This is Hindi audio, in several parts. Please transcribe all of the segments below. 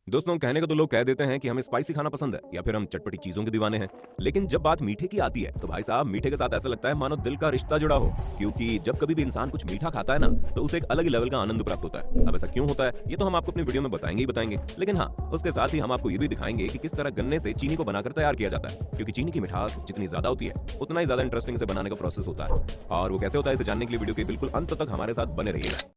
दोस्तों कहने को तो लोग कह देते हैं कि हमें स्पाइसी खाना पसंद है या फिर हम चटपटी चीजों के दीवाने हैं। लेकिन जब बात मीठे की आती है तो भाई साहब मीठे के साथ ऐसा लगता है मानो दिल का रिश्ता जुड़ा हो। क्योंकि जब कभी भी इंसान कुछ मीठा खाता है ना तो उसे एक अलग ही लेवल का आनंद प्राप्त होता है। अब ऐसा क्यों होता है ये तो हम आपको अपनी वीडियो में बताएंगे ही बताएंगे, लेकिन हाँ उसके साथ ही हम आपको ये भी दिखाएंगे कि किस तरह गन्ने से चीनी को बनाकर तैयार किया जाता है। क्योंकि चीनी की मिठास जितनी ज्यादा होती है उतना ही ज्यादा इंटरेस्टिंग से बनाने का प्रोसेस होता है। और वो कैसे होता है इसे जानने के लिए वीडियो के बिल्कुल अंत तक हमारे साथ बने रहिएगा।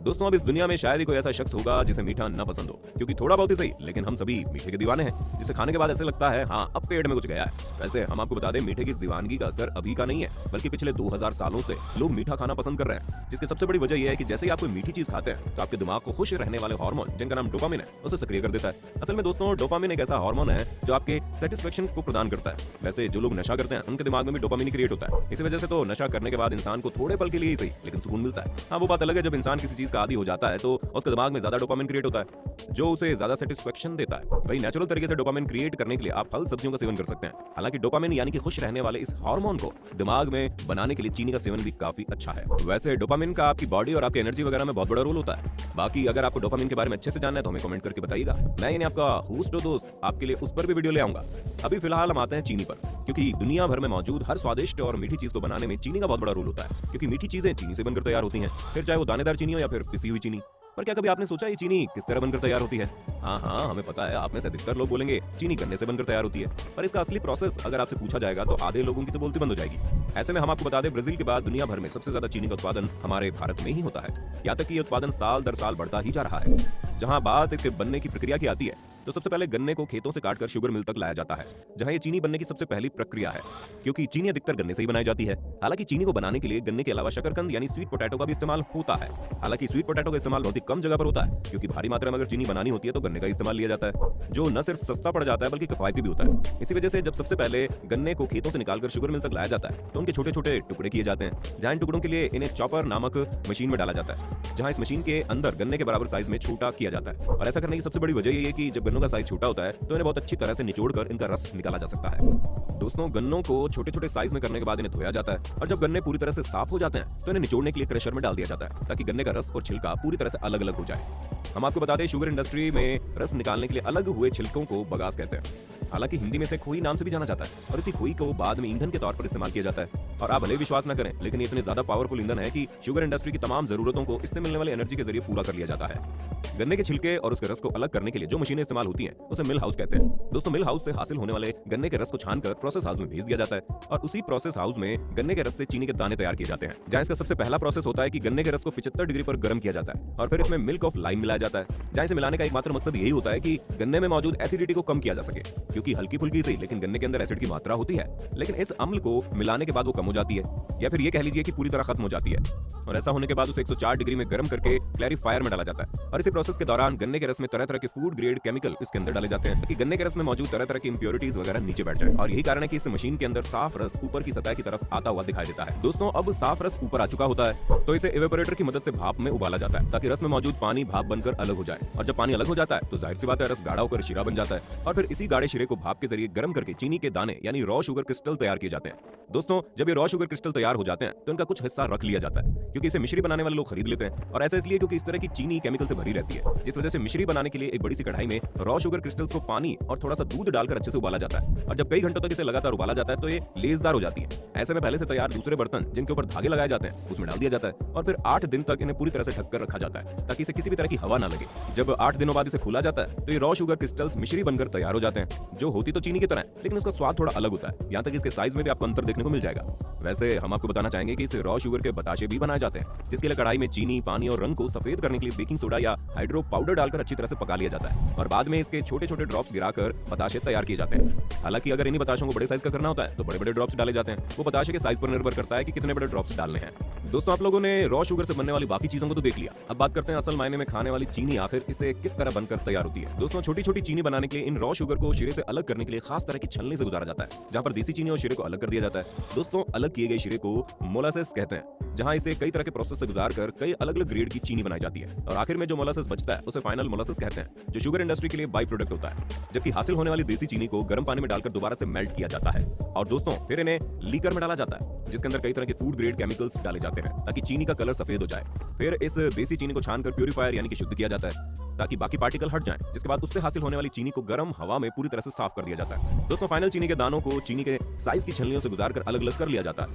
दोस्तों अब इस दुनिया में शायद ही कोई ऐसा शख्स होगा जिसे मीठा ना पसंद हो, क्योंकि थोड़ा बहुत ही सही लेकिन हम सभी मीठे के दीवाने हैं, जिसे खाने के बाद ऐसे लगता है हाँ अब पेट में कुछ गया है। वैसे हम आपको बता दें मीठे की इस दीवानगी का असर अभी का नहीं है, बल्कि पिछले 2000 सालों से लोग मीठा खाना पसंद कर रहे हैं। जिसकी सबसे बड़ी वजह यह है कि जैसे ही आप कोई मीठी चीज खाते हैं तो आपके दिमाग को खुश रहने वाले हार्मोन जिनका नाम डोपामिन है उसे सक्रिय कर देता है। असल में दोस्तों डोपामिन एक ऐसा हार्मोन है जो आपके सेटिस्फेक्शन को प्रदान करता है। वैसे जो लोग नशा करते हैं उनके दिमाग में भी डोपामिन क्रिएट होता है। इसी वजह से तो नशा करने के बाद इंसान को थोड़े पल के लिए ही सही लेकिन सुकून मिलता है। हाँ वो बात अलग है जब इंसान किसी चीज का आदी हो जाता है तो उसके दिमाग में ज्यादा डोपामिन क्रिएट होता है जो उसे ज्यादा सेटिस्फेक्शन देता है। भाई नेचुरल तरीके से डोपामिन क्रिएट करने के लिए आप फल सब्जियों का सेवन कर सकते हैं। हालांकि डोपामिन यानी कि खुश रहने वाले इस हार्मोन को दिमाग में बनाने के लिए चीनी का सेवन भी काफी अच्छा है। वैसे डोपामिन का आपकी बॉडी और आपकी एनर्जी वगैरह में बहुत बड़ा रोल होता है। बाकी अगर आपको डोपामिन के बारे में अच्छे से जानना है तो हमें कमेंट करके बताइएगा। मैं यानी आपका होस्ट हो दोस्त आपके लिए उस पर भी वीडियो ले आऊंगा। अभी फिलहाल हम आते हैं चीनी पर, क्योंकि दुनिया भर में मौजूद हर स्वादिष्ट और मीठी चीज को बनाने में चीनी का बहुत बड़ा रोल होता है। क्योंकि मीठी चीजें चीनी से बनकर तैयार होती हैं, फिर चाहे वो दानेदार चीनी हो या फिर पिसी हुई चीनी। पर क्या कभी आपने सोचा ये चीनी किस तरह बनकर तैयार होती है? हाँ हमें पता है आप में से अधिकतर लोग बोलेंगे चीनी गन्ने से बनकर तैयार होती है, पर इसका असली प्रोसेस अगर आपसे पूछा जाएगा तो आधे लोगों की तो बोलती बंद हो जाएगी। ऐसे में हम आपको बता दें ब्राजील के बाद दुनिया भर में सबसे ज्यादा चीनी का उत्पादन हमारे भारत में ही होता है। यहाँ तक कि ये उत्पादन साल दर साल बढ़ता ही जा रहा है। जहाँ बात इसके बनने की प्रक्रिया की आती है तो सबसे पहले गन्ने को खेतों से काटकर शुगर मिल तक लाया जाता है, जहां ये चीनी बनने की सबसे पहली प्रक्रिया है। क्योंकि चीनी अधिकतर गन्ने से ही बनाई जाती है। हालांकि चीनी को बनाने के लिए गन्ने के अलावा शकरकंद यानी स्वीट पोटैटो का भी इस्तेमाल होता है। हालांकि स्वीट पोटैटो का इस्तेमाल बहुत ही कम जगह पर होता है, क्योंकि भारी मात्रा में अगर चीनी बनानी होती है तो गन्ने का इस्तेमाल लिया जाता है, जो न सिर्फ सस्ता पड़ जाता है बल्कि किफायती भी होता है। इसी वजह से जब सबसे पहले गन्ने को खेतों से निकालकर शुगर मिल तक लाया जाता है तो उनके छोटे छोटे टुकड़े किए जाते हैं, जहां इन टुकड़ों के लिए इन्हें चॉपर नामक मशीन में डाला जाता है, जहां इस मशीन के अंदर गन्ने के बराबर साइज में छोटा किया जाता है। और ऐसा करने की सबसे बड़ी वजह यह है कि जब गन्नों का साइज छोटा होता है तो इन्हें बहुत अच्छी तरह से निचोड़कर इनका रस निकाला जा सकता है। दोस्तों गन्नों को छोटे छोटे साइज में करने के बाद इन्हें धोया जाता है, और जब गन्ने पूरी तरह से साफ हो जाते हैं तो इन्हें निचोड़ने के लिए क्रशर में डाल दिया जाता है, ताकि गन्ने का रस और छिलका पूरी तरह से अलग अलग हो जाए। हम आपको बता दें शुगर इंडस्ट्री में रस निकालने के लिए अलग हुए छिलकों को बगास कहते हैं। हालांकि हिंदी में से खोई नाम से भी जाना जाता है, और इसी खोई को बाद में ईंधन के तौर पर इस्तेमाल किया जाता है। और आप भले विश्वास न करें लेकिन ये इतने ज्यादा पावरफुल ईंधन है कि शुगर इंडस्ट्री की तमाम जरूरतों को इससे मिलने वाली एनर्जी के जरिए पूरा कर लिया जाता है। गन्ने के छिलके और उसके रस को अलग करने के लिए जो मशीनें इस्तेमाल होती हैं उसे मिल हाउस कहते हैं। दोस्तों मिल हाउस से हासिल होने वाले गन्ने के रस को छानकर प्रोसेस हाउस में भेज दिया जाता है, और उसी प्रोसेस हाउस में गन्ने के रस से चीनी के दाने तैयार किए जाते हैं। जहां इसका सबसे पहला प्रोसेस होता है कि गन्ने के रस को 75 डिग्री पर गर्म किया जाता है, और फिर इसमें मिल्क ऑफ लाइम मिलाया जाता है, जहां इसे मिलाने का एकमात्र मकसद यही होता है कि गन्ने में मौजूद एसिडिटी को कम किया जा सके। क्योंकि हल्की फुल्की सही लेकिन गन्ने के अंदर एसिड की मात्रा होती है, लेकिन इस अम्ल को मिलाने के बाद वो कम हो जाती है, या फिर ये कह लीजिए कि पूरी तरह खत्म हो जाती है। और ऐसा होने के बाद उसे 104 डिग्री में गर्म करके क्लैरिफायर में डाला जाता है, और इसी प्रोसेस के दौरान गन्ने के रस में तरह तरह के फूड ग्रेड केमिकल इसके अंदर डाले जाते हैं, ताकि गन्ने के रस में मौजूद तरह तरह की इंप्योरिटीज वगैरह नीचे बैठ जाए। और यही कारण है कि इस मशीन के अंदर साफ रस ऊपर की सतह की तरफ आता हुआ दिखाई देता है। दोस्तों अब साफ रस ऊपर आ चुका होता है तो इसे इवेपोरेटर की मदद से भाप में उबाला जाता है, ताकि रस में मौजूद पानी भाप बनकर अलग हो जाए। और जब पानी अलग हो जाता है तो जाहिर सी बात है रस गाढ़ा होकर शीरा बन जाता है, और फिर इसी गाढ़े शीरे को भाप के जरिए गर्म करके चीनी के दाने यानी रॉ शुगर क्रिस्टल तैयार किए जाते हैं। दोस्तों जब ये रॉ शुगर क्रिस्टल तैयार हो जाते हैं तो इनका कुछ हिस्सा रख लिया जाता है, क्योंकि इसे मिश्री बनाने वाले लोग खरीद लेते हैं। और ऐसा इसलिए क्योंकि इस तरह की चीनी केमिकल से भरी रहती है, जिस वजह से मिश्री बनाने के लिए एक बड़ी सी कढ़ाई में रॉ शुगर क्रिस्टल्स को पानी और थोड़ा सा दूध डालकर अच्छे से उबाला जाता है। और जब कई घंटों तक इसे लगातार उबाला जाता है तो ये लेसदार हो जाती है। ऐसे में पहले से तैयार दूसरे बर्तन जिनके ऊपर धागे लगाए जाते हैं उसमें डाल दिया जाता है, और फिर 8 दिन तक इन्हें पूरी तरह से ढककर रखा जाता है, ताकि इसे किसी भी तरह की हवा ना लगे। जब 8 दिनों बाद इसे खोला जाता है तो ये रॉ शुगर क्रिस्टल्स मिश्री बनकर तैयार हो जाते हैं, जो होती तो चीनी की तरह है लेकिन उसका स्वाद थोड़ा अलग होता है। यहाँ तक इसके साइज में भी आपको अंतर देखने को मिल जाएगा। वैसे हम आपको बताना चाहेंगे कि इस रॉ शुगर के बताशे भी बनाए जाते हैं, जिसके लिए कढ़ाई में चीनी, पानी और रंग को सफेद करने के लिए बेकिंग सोडा या हाइड्रो पाउडर डालकर अच्छी तरह से पका लिया जाता है, और बाद में इसके छोटे छोटे ड्रॉप्स गिराकर बताशे तैयार किए जाते हैं। हालांकि अगर इन्हीं बताशों को बड़े साइज का करना होता है तो बड़े बड़े ड्रॉप्स डाले जाते हैं। वो बताशे के साइज पर निर्भर करता है कि कितने बड़े ड्रॉप्स डालने हैं। दोस्तों आप लोगों ने रॉ शुगर से बनने वाली बाकी चीजों को तो देख लिया, अब बात करते हैं असल मायने में खाने वाली चीनी आखिर इसे किस तरह बनकर तैयार होती है। दोस्तों छोटी छोटी चीनी बनाने के लिए इन रॉ शुगर को शीरे से अलग करने के लिए खास तरह की छलनी से गुजारा जाता है, जहां पर देसी चीनी और शीरे को अलग कर दिया जाता है। दोस्तों अलग किए गए शीरे को मोलासेस कहते हैं, जहां इसे कई तरह के प्रोसेस से गुजार कर कई अलग अलग ग्रेड की चीनी बनाई जाती है, और आखिर में जो मोलासेस बचता है उसे फाइनल मोलासेस कहते हैं, जो शुगर इंडस्ट्री के लिए बाई प्रोडक्ट होता है। जबकि हासिल होने वाली देसी चीनी को गर्म पानी में डालकर दोबारा से मेल्ट किया जाता है, और दोस्तों फिर इन्हें लीकर में डाला जाता है, जिसके अंदर कई तरह के फूड ग्रेड केमिकल्स डाले जाते हैं ताकि चीनी का कलर सफेद हो जाए। फिर इस देसी चीनी को छानकर प्यूरीफायर यानी कि शुद्ध किया जाता है ताकि बाकी पार्टिकल हट जाएं। जिसके बाद उससे हासिल होने वाली चीनी को गर्म हवा में पूरी तरह से साफ कर दिया जाता है। दोस्तों फाइनल चीनी के दानों को चीनी के साइज की छलनियों से गुजारकर अलग अलग कर लिया जाता है,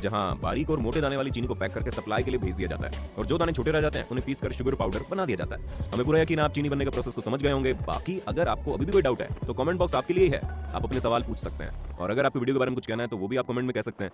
जहां बारीक और मोटे दाने वाली चीनी को पैक करके सप्लाई के लिए भेज दिया जाता है और जो दाने छोटे रह जाते हैं उन्हें पीस कर शुगर पाउडर बना दिया जाता है। हमें पूरा यकीन आप चीनी बनने के प्रोसेस को समझ गए होंगे। बाकी अगर आपको अभी भी कोई डाउट है तो कमेंट बॉक्स आपके लिए ही है, आप अपने सवाल पूछ सकते हैं। और अगर आपको वीडियो के बारे में कुछ कहना है तो वो भी आप कमेंट में कह सकते हैं।